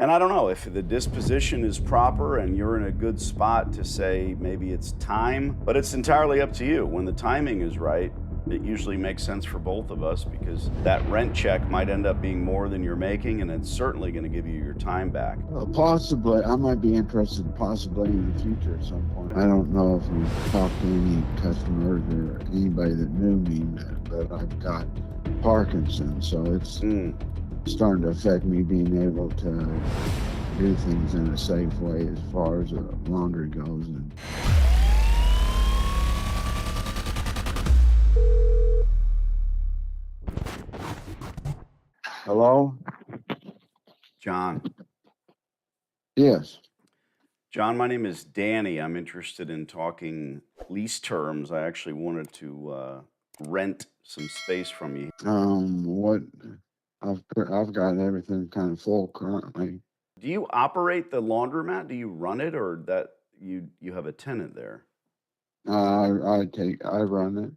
And I don't know if the disposition is proper and you're in a good spot to say maybe it's time, but it's entirely up to you. When the timing is right, it usually makes sense for both of us because that rent check might end up being more than you're making, and it's certainly going to give you your time back. Possibly, I might be interested possibly in the future at some point. I don't know if you've talked to any customers or anybody that knew me, but I've got Parkinson's, so it's Mm. starting to affect me being able to do things in a safe way as far as laundry goes. And hello? John. Yes. John, my name is Danny. I'm interested in talking lease terms. I actually wanted to rent some space from you. What I've got everything kind of full currently. Do you operate the laundromat? Do you run it, or that you have a tenant there? I run it.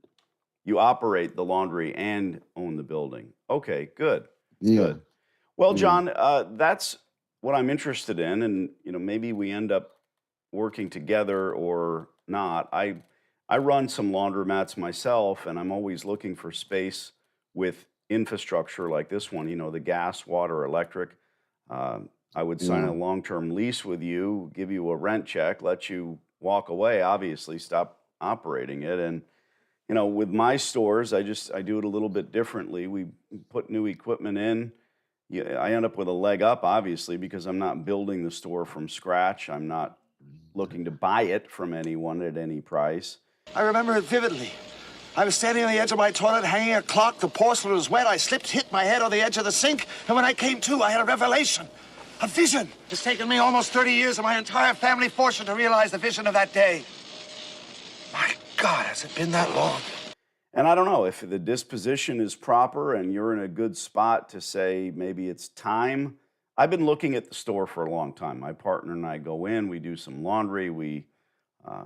You operate the laundry and own the building. Okay, good, Yeah, good. Well, yeah. John, that's what I'm interested in, and maybe we end up working together or not. I run some laundromats myself, and I'm always looking for space with infrastructure like this one. The gas, water, electric. I would sign Yeah. a long-term lease with you, give you a rent check, let you walk away. Obviously, stop operating it, and with my stores, I do it a little bit differently. We put new equipment in. Yeah, I end up with a leg up, obviously, because I'm not building the store from scratch. I'm not looking to buy it from anyone at any price. I remember it vividly. I was standing on the edge of my toilet, hanging a clock. The porcelain was wet. I slipped, hit my head on the edge of the sink, and when I came to, I had a revelation, a vision. It's taken me almost 30 years and my entire family fortune to realize the vision of that day. My God, has it been that long? And I don't know if the disposition is proper and you're in a good spot to say maybe it's time. I've been looking at the store for a long time. My partner and I go in, we do some laundry, we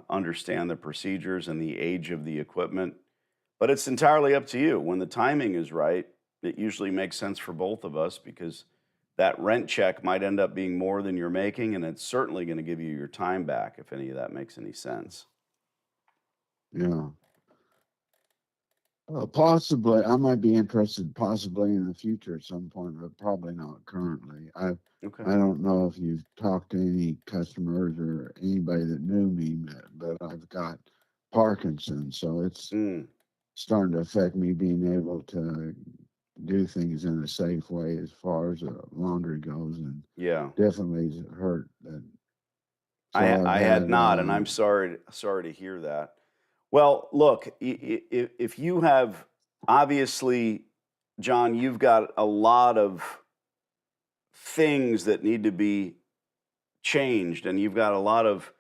understand the procedures and the age of the equipment. But it's entirely up to you. When the timing is right, it usually makes sense for both of us because that rent check might end up being more than you're making, and it's certainly going to give you your time back if any of that makes any sense. Yeah. Possibly, I might be interested possibly in the future at some point, but probably not currently. Okay. I don't know if you've talked to any customers or anybody that knew me, but I've got Parkinson's, so it's Mm, starting to affect me being able to do things in a safe way as far as laundry goes, and yeah. definitely hurt that. I So I've I had had, not, and I'm sorry to hear that. Well, look, if you have obviously, John, you've got a lot of things that need to be changed, and you've got a lot of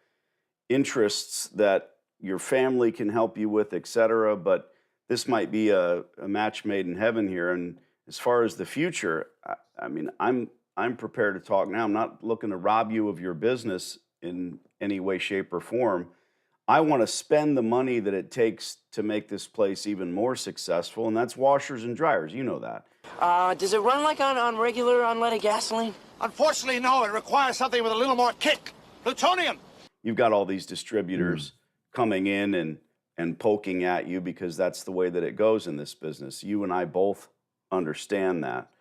interests that your family can help you with, et cetera. But this might be a match made in heaven here. And as far as the future, I mean, I'm prepared to talk now. I'm not looking to rob you of your business in any way, shape, or form. I want to spend the money that it takes to make this place even more successful, and that's washers and dryers. You know that. Does it run like on regular unleaded gasoline? Unfortunately, no. It requires something with a little more kick. Plutonium. You've got all these yeah, distributors coming in and poking at you because that's the way that it goes in this business. You and I both understand that.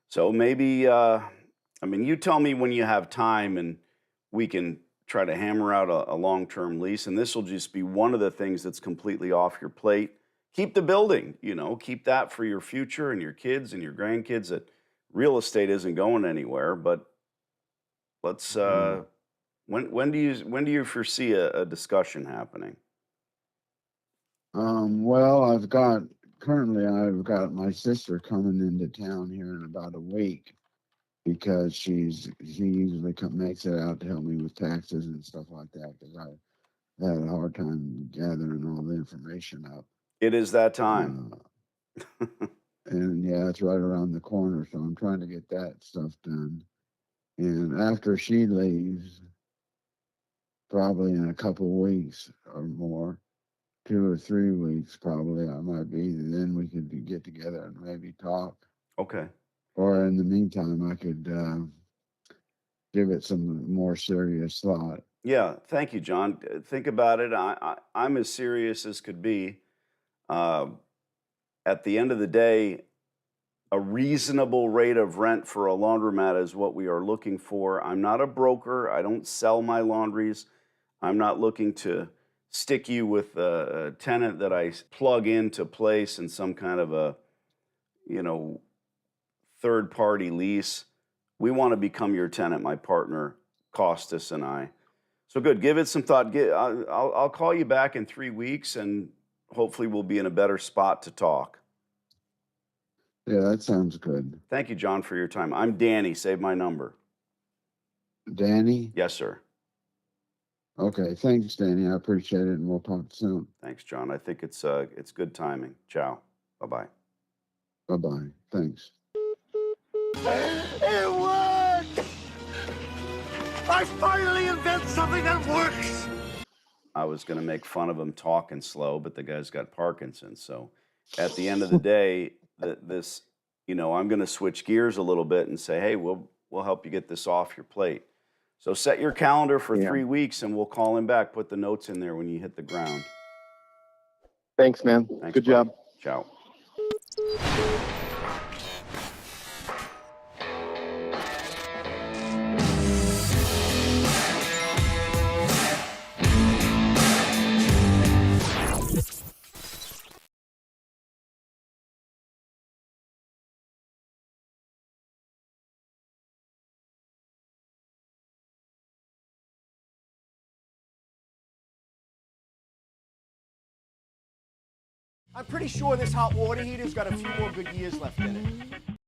So maybe, I mean, you tell me when you have time, and we can try to hammer out a long-term lease. And this will just be one of the things that's completely off your plate. Keep the building, keep that for your future and your kids and your grandkids. That real estate isn't going anywhere, but let's yeah. when do you foresee a discussion happening? Well, currently I've got my sister coming into town here in about a week because she usually makes it out to help me with taxes and stuff like that because I had a hard time gathering all the information up. It is that time. Uh, and yeah, it's right around the corner, so I'm trying to get that stuff done. And after she leaves, probably in a couple weeks or more, 2 or 3 weeks probably, I might be. Then we could get together and maybe talk. Okay. Or in the meantime, I could give it some more serious thought. Yeah, thank you, John. Think about it. I'm as serious as could be. Uh, at the end of the day, a reasonable rate of rent for a laundromat is what we are looking for. I'm not a broker. I don't sell my laundries. I'm not looking to stick you with a tenant that I plug into place in some kind of a, you know, third party lease. We want to become your tenant, my partner, Costas and I. So good. Give it some thought. I'll call you back in 3 weeks and hopefully we'll be in a better spot to talk. Yeah, that sounds good. Thank you, John, for your time. I'm Danny. Save my number. Danny? Yes, sir. Okay, thanks, Danny. I appreciate it, and we'll talk soon. Thanks, John. I think it's good timing. Ciao. Bye-bye. Bye-bye. Thanks. It worked! I finally invented something that works! I was going to make fun of him talking slow, but the guy's got Parkinson's. So at the end of the day, this, I'm going to switch gears a little bit and say, hey, we'll help you get this off your plate. So set your calendar for 3 weeks and we'll call him back. Put the notes in there when you hit the ground. Thanks, man. Thanks, Good buddy. job. Ciao. I'm pretty sure this hot water heater's got a few more good years left in it.